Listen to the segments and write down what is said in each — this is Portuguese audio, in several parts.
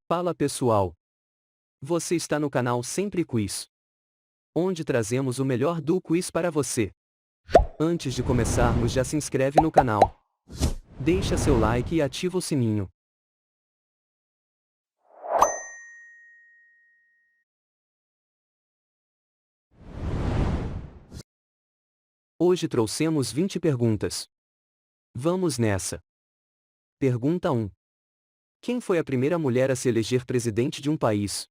Fala pessoal! Você está no canal Sempre Quiz, onde trazemos o melhor do quiz para você. Antes de começarmos, já se inscreve no canal, deixa seu like e ativa o sininho. Hoje trouxemos 20 perguntas. Vamos nessa! Pergunta 1. Quem foi a primeira mulher a se eleger presidente de um país?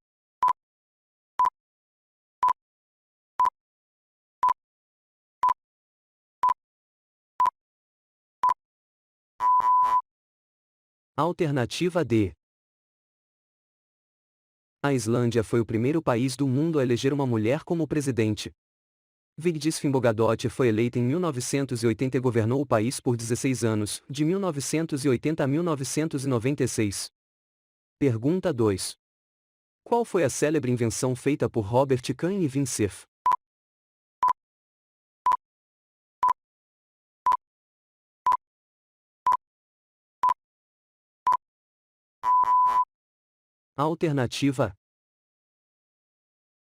Alternativa D. A Islândia foi o primeiro país do mundo a eleger uma mulher como presidente. Vigdís Finnbogadóttir foi eleita em 1980 e governou o país por 16 anos, de 1980 a 1996. Pergunta 2. Qual foi a célebre invenção feita por Robert Kahn e Wim Cerf? Alternativa.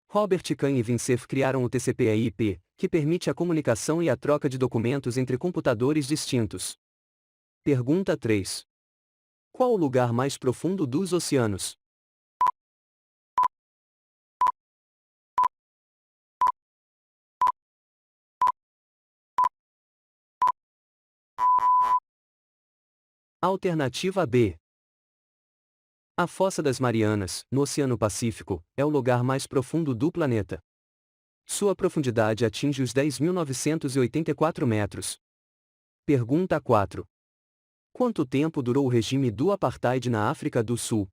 Robert Kahn e Wim Cerf criaram o TCP/IP, que permite a comunicação e a troca de documentos entre computadores distintos. Pergunta 3. Qual o lugar mais profundo dos oceanos? Alternativa B. A Fossa das Marianas, no Oceano Pacífico, é o lugar mais profundo do planeta. Sua profundidade atinge os 10.984 metros. Pergunta 4. Quanto tempo durou o regime do Apartheid na África do Sul?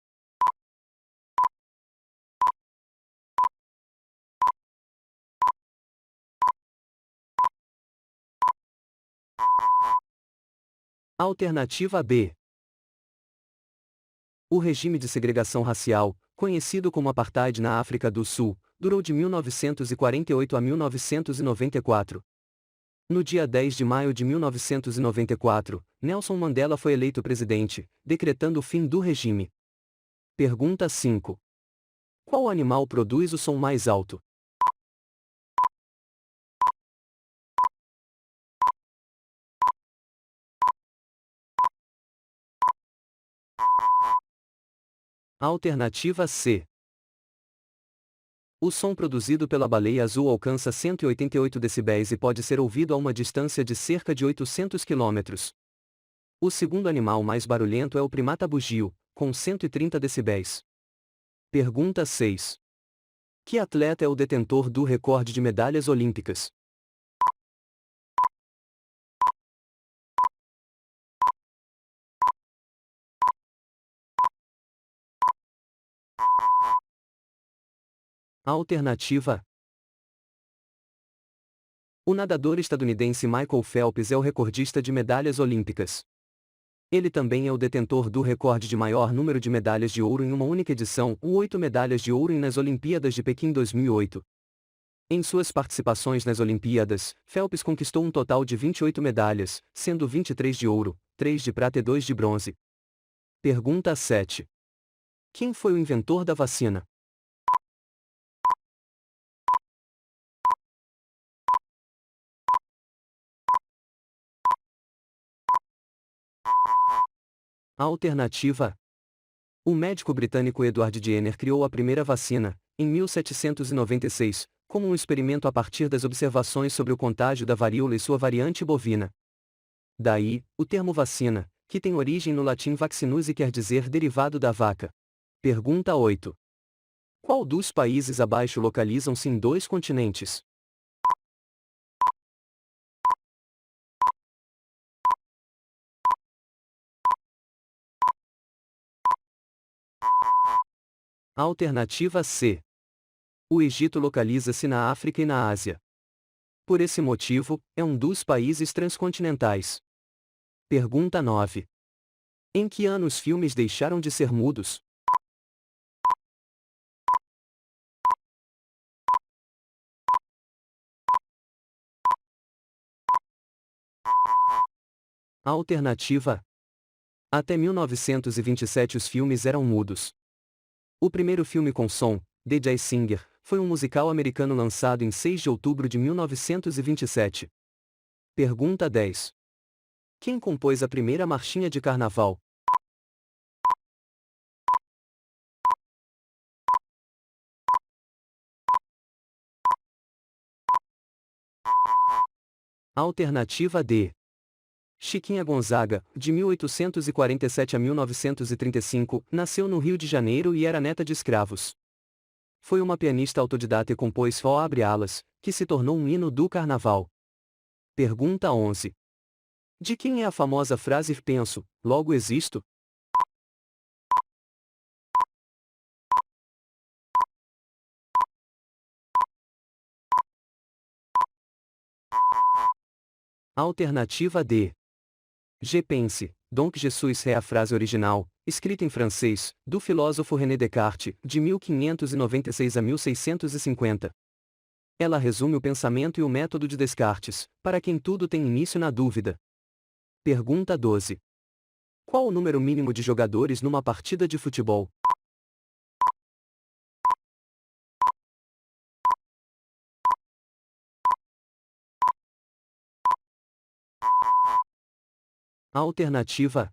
Alternativa B. O regime de segregação racial, conhecido como Apartheid na África do Sul, durou de 1948 a 1994. No dia 10 de maio de 1994, Nelson Mandela foi eleito presidente, decretando o fim do regime. Pergunta 5. Qual animal produz o som mais alto? Alternativa C. O som produzido pela baleia azul alcança 188 decibéis e pode ser ouvido a uma distância de cerca de 800 quilômetros. O segundo animal mais barulhento é o primata bugio, com 130 decibéis. Pergunta 6. Que atleta é o detentor do recorde de medalhas olímpicas? Alternativa. O nadador estadunidense Michael Phelps é o recordista de medalhas olímpicas. Ele também é o detentor do recorde de maior número de medalhas de ouro em uma única edição, 8 medalhas de ouro nas Olimpíadas de Pequim 2008. Em suas participações nas Olimpíadas, Phelps conquistou um total de 28 medalhas, sendo 23 de ouro, 3 de prata e 2 de bronze. Pergunta 7. Quem foi o inventor da vacina? Alternativa. O médico britânico Edward Jenner criou a primeira vacina, em 1796, como um experimento a partir das observações sobre o contágio da varíola e sua variante bovina. Daí, o termo vacina, que tem origem no latim vaccinus e quer dizer derivado da vaca. Pergunta 8. Qual dos países abaixo localizam-se em 2 continentes? Alternativa C. O Egito localiza-se na África e na Ásia. Por esse motivo, é um dos países transcontinentais. Pergunta 9. Em que ano os filmes deixaram de ser mudos? Alternativa. Até 1927 os filmes eram mudos. O primeiro filme com som, The Jazz Singer, foi um musical americano lançado em 6 de outubro de 1927. Pergunta 10. Quem compôs a primeira marchinha de carnaval? Alternativa D. Chiquinha Gonzaga, de 1847 a 1935, nasceu no Rio de Janeiro e era neta de escravos. Foi uma pianista autodidata e compôs Ó Abre Alas, que se tornou um hino do carnaval. Pergunta 11. De quem é a famosa frase penso, logo existo? Alternativa D. Je pense, donc je suis é a frase original, escrita em francês, do filósofo René Descartes, de 1596 a 1650. Ela resume o pensamento e o método de Descartes, para quem tudo tem início na dúvida. Pergunta 12. Qual o número mínimo de jogadores numa partida de futebol? Alternativa.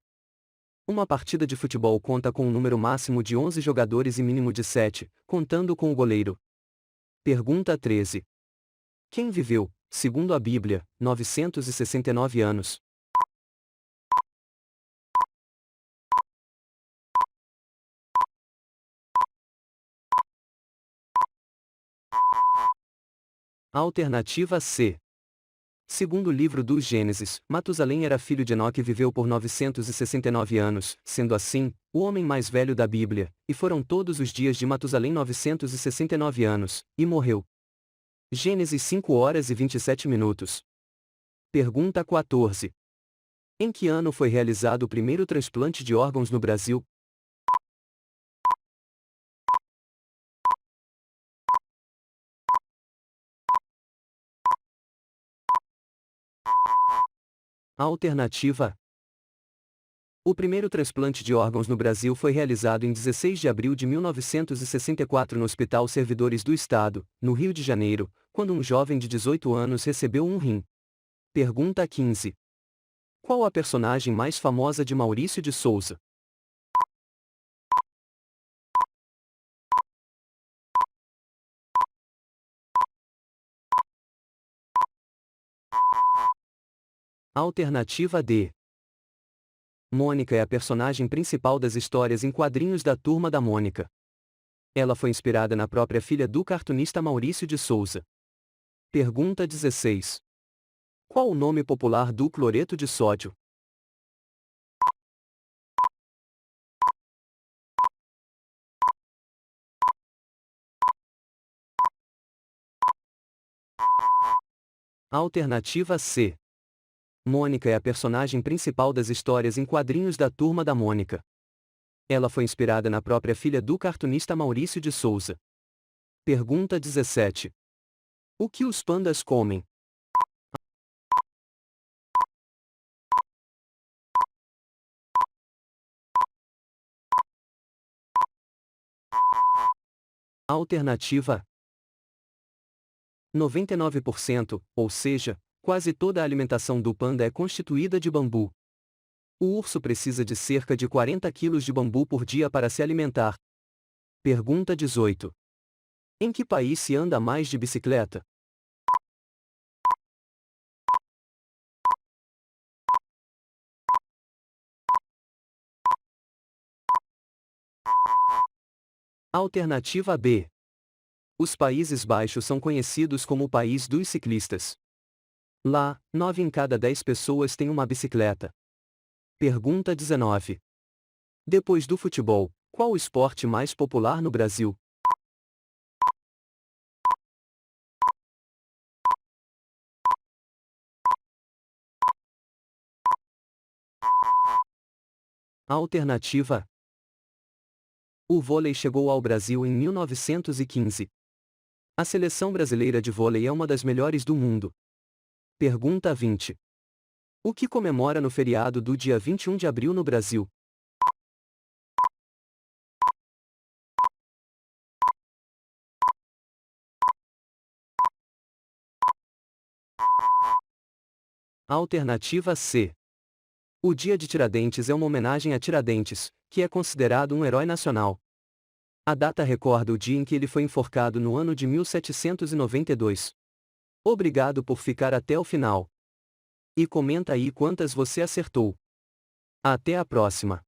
Uma partida de futebol conta com um número máximo de 11 jogadores e mínimo de 7, contando com o goleiro. Pergunta 13. Quem viveu, segundo a Bíblia, 969 anos? Alternativa C. Segundo o livro do Gênesis, Matusalém era filho de Enoque e viveu por 969 anos, sendo assim, o homem mais velho da Bíblia, e foram todos os dias de Matusalém 969 anos, e morreu. Gênesis 5 horas e 27 minutos. Pergunta 14. Em que ano foi realizado o primeiro transplante de órgãos no Brasil? Alternativa. O primeiro transplante de órgãos no Brasil foi realizado em 16 de abril de 1964 no Hospital Servidores do Estado, no Rio de Janeiro, quando um jovem de 18 anos recebeu um rim. Pergunta 15. Qual a personagem mais famosa de Maurício de Souza? Alternativa D. Mônica é a personagem principal das histórias em quadrinhos da Turma da Mônica. Ela foi inspirada na própria filha do cartunista Maurício de Souza. Pergunta 16. Qual o nome popular do cloreto de sódio? Alternativa C. Mônica é a personagem principal das histórias em quadrinhos da Turma da Mônica. Ela foi inspirada na própria filha do cartunista Maurício de Souza. Pergunta 17. O que os pandas comem? Alternativa. 99%, ou seja, quase toda a alimentação do panda é constituída de bambu. O urso precisa de cerca de 40 quilos de bambu por dia para se alimentar. Pergunta 18. Em que país se anda mais de bicicleta? Alternativa B. Os Países Baixos são conhecidos como o país dos ciclistas. Lá, 9 em cada 10 pessoas têm uma bicicleta. Pergunta 19. Depois do futebol, qual o esporte mais popular no Brasil? Alternativa. O vôlei chegou ao Brasil em 1915. A seleção brasileira de vôlei é uma das melhores do mundo. Pergunta 20. O que comemora no feriado do dia 21 de abril no Brasil? Alternativa C. O Dia de Tiradentes é uma homenagem a Tiradentes, que é considerado um herói nacional. A data recorda o dia em que ele foi enforcado no ano de 1792. Obrigado por ficar até o final. E comenta aí quantas você acertou. Até a próxima!